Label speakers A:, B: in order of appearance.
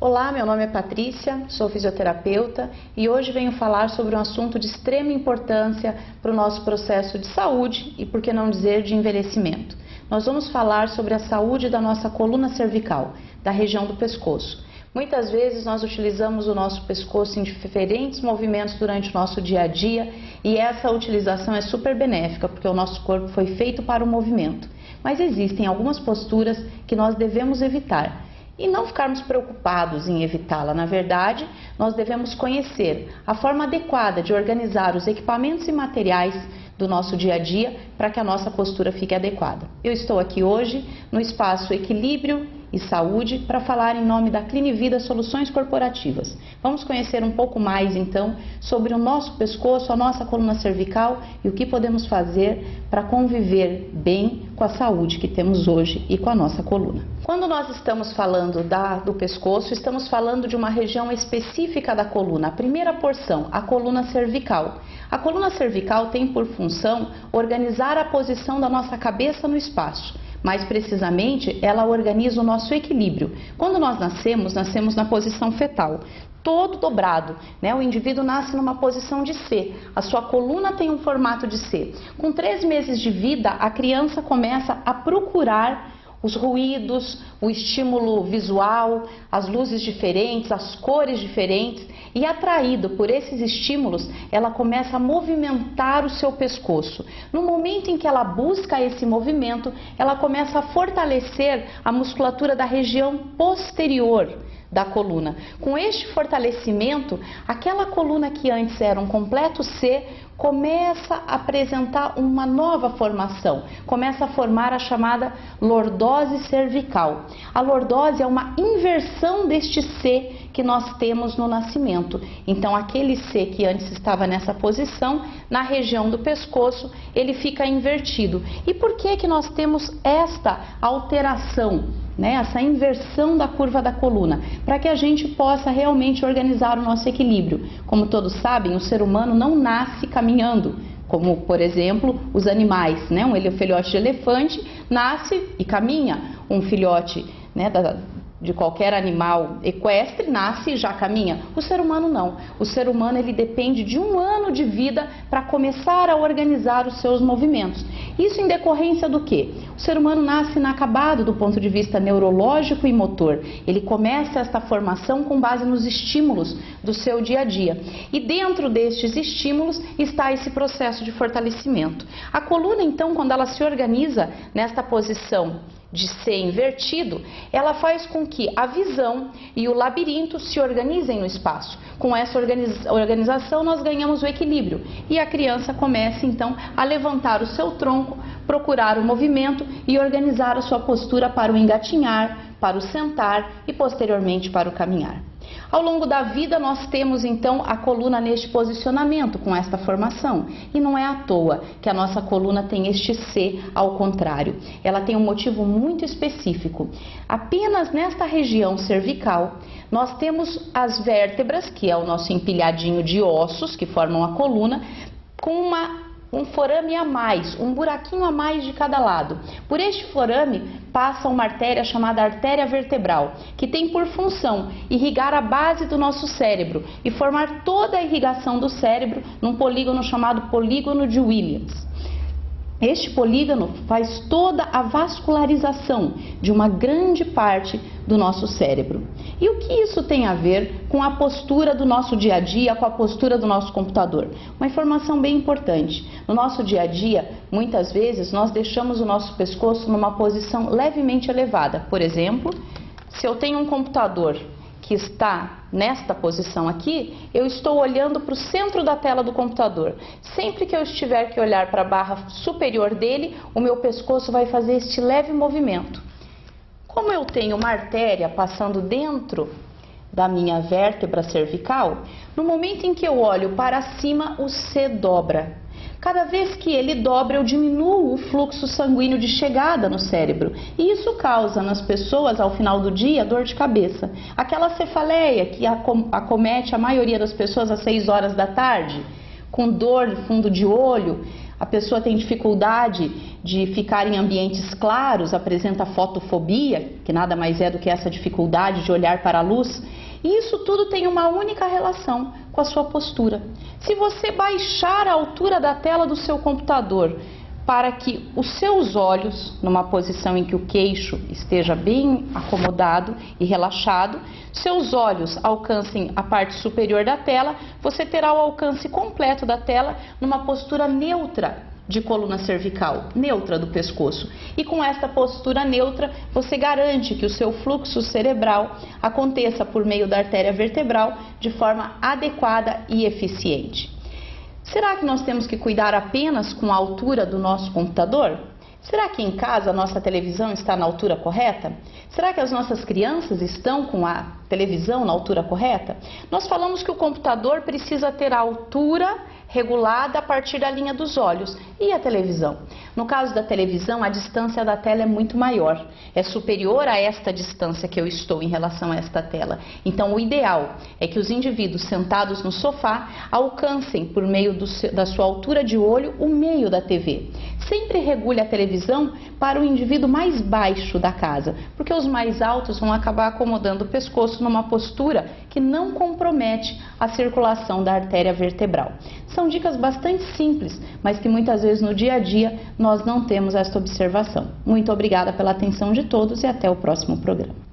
A: Olá, meu nome é Patrícia, sou fisioterapeuta e hoje venho falar sobre um assunto de extrema importância para o nosso processo de saúde e, por que não dizer, de envelhecimento. Nós vamos falar sobre a saúde da nossa coluna cervical, da região do pescoço. Muitas vezes nós utilizamos o nosso pescoço em diferentes movimentos durante o nosso dia a dia e essa utilização é super benéfica porque o nosso corpo foi feito para o movimento. Mas existem algumas posturas que nós devemos evitar. E não ficarmos preocupados em evitá-la. Na verdade, nós devemos conhecer a forma adequada de organizar os equipamentos e materiais do nosso dia a dia para que a nossa postura fique adequada. Eu estou aqui hoje no espaço Equilíbrio e Saúde para falar em nome da Clinivida Soluções Corporativas. Vamos conhecer um pouco mais então sobre o nosso pescoço, a nossa coluna cervical e o que podemos fazer para conviver bem com a saúde que temos hoje e com a nossa coluna. Quando nós estamos falando do pescoço, estamos falando de uma região específica da coluna, a primeira porção, a coluna cervical. A coluna cervical tem por função organizar a posição da nossa cabeça no espaço. Mais precisamente, ela organiza o nosso equilíbrio. Quando nós nascemos na posição fetal, todo dobrado, né? O indivíduo nasce numa posição de C, a sua coluna tem um formato de C. Com 3 meses de vida, a criança começa a procurar os ruídos, o estímulo visual, as luzes diferentes, as cores diferentes e atraído por esses estímulos, ela começa a movimentar o seu pescoço. No momento em que ela busca esse movimento, ela começa a fortalecer a musculatura da região posterior da coluna. Com este fortalecimento, aquela coluna que antes era um completo C, começa a apresentar uma nova formação, começa a formar a chamada lordose cervical. A lordose é uma inversão deste C que nós temos no nascimento. Então, aquele C que antes estava nessa posição, na região do pescoço, ele fica invertido. E por que que nós temos esta alteração? Essa inversão da curva da coluna, para que a gente possa realmente organizar o nosso equilíbrio. Como todos sabem, o ser humano não nasce caminhando, como por exemplo os animais, um filhote de elefante nasce e caminha, um filhote de qualquer animal equestre nasce e já caminha. O ser humano não. O ser humano ele depende de 1 ano de vida para começar a organizar os seus movimentos. Isso em decorrência do quê? O ser humano nasce inacabado do ponto de vista neurológico e motor. Ele começa esta formação com base nos estímulos do seu dia a dia. E dentro destes estímulos está esse processo de fortalecimento. A coluna, então, quando ela se organiza nesta posição de ser invertido, ela faz com que a visão e o labirinto se organizem no espaço. Com essa organização nós ganhamos o equilíbrio e a criança começa então a levantar o seu tronco, procurar o movimento e organizar a sua postura para o engatinhar, para o sentar e posteriormente para o caminhar. Ao longo da vida nós temos então a coluna neste posicionamento, com esta formação. E não é à toa que a nossa coluna tem este C ao contrário. Ela tem um motivo muito específico. Apenas nesta região cervical nós temos as vértebras, que é o nosso empilhadinho de ossos que formam a coluna, com um forame a mais, um buraquinho a mais de cada lado. Por este forame passa uma artéria chamada artéria vertebral, que tem por função irrigar a base do nosso cérebro e formar toda a irrigação do cérebro num polígono chamado polígono de Williams. Este polígono faz toda a vascularização de uma grande parte do nosso cérebro. E o que isso tem a ver com a postura do nosso dia a dia, com a postura do nosso computador? Uma informação bem importante. No nosso dia a dia, muitas vezes nós deixamos o nosso pescoço numa posição levemente elevada. Por exemplo, se eu tenho um computador que está nesta posição aqui, eu estou olhando para o centro da tela do computador. Sempre que eu estiver que olhar para a barra superior dele, o meu pescoço vai fazer este leve movimento. Como eu tenho uma artéria passando dentro da minha vértebra cervical, no momento em que eu olho para cima, o C dobra. Cada vez que ele dobra, eu diminuo o fluxo sanguíneo de chegada no cérebro. E isso causa nas pessoas, ao final do dia, dor de cabeça. Aquela cefaleia que acomete a maioria das pessoas às 6 horas da tarde, com dor no fundo de olho, a pessoa tem dificuldade de ficar em ambientes claros, apresenta fotofobia, que nada mais é do que essa dificuldade de olhar para a luz. E isso tudo tem uma única relação com a sua postura. Se você baixar a altura da tela do seu computador para que os seus olhos, numa posição em que o queixo esteja bem acomodado e relaxado, seus olhos alcancem a parte superior da tela, você terá o alcance completo da tela numa postura neutra de coluna cervical, neutra do pescoço. E com esta postura neutra, você garante que o seu fluxo cerebral aconteça por meio da artéria vertebral de forma adequada e eficiente. Será que nós temos que cuidar apenas com a altura do nosso computador? Será que em casa a nossa televisão está na altura correta? Será que as nossas crianças estão com a televisão na altura correta? Nós falamos que o computador precisa ter a altura regulada a partir da linha dos olhos. E a televisão? No caso da televisão, a distância da tela é muito maior. É superior a esta distância que eu estou em relação a esta tela. Então, o ideal é que os indivíduos sentados no sofá alcancem, por meio da sua altura de olho, o meio da TV. Sempre regule a televisão para o indivíduo mais baixo da casa, porque os mais altos vão acabar acomodando o pescoço numa postura que não compromete a circulação da artéria vertebral. São dicas bastante simples, mas que muitas vezes no dia a dia nós não temos esta observação. Muito obrigada pela atenção de todos e até o próximo programa.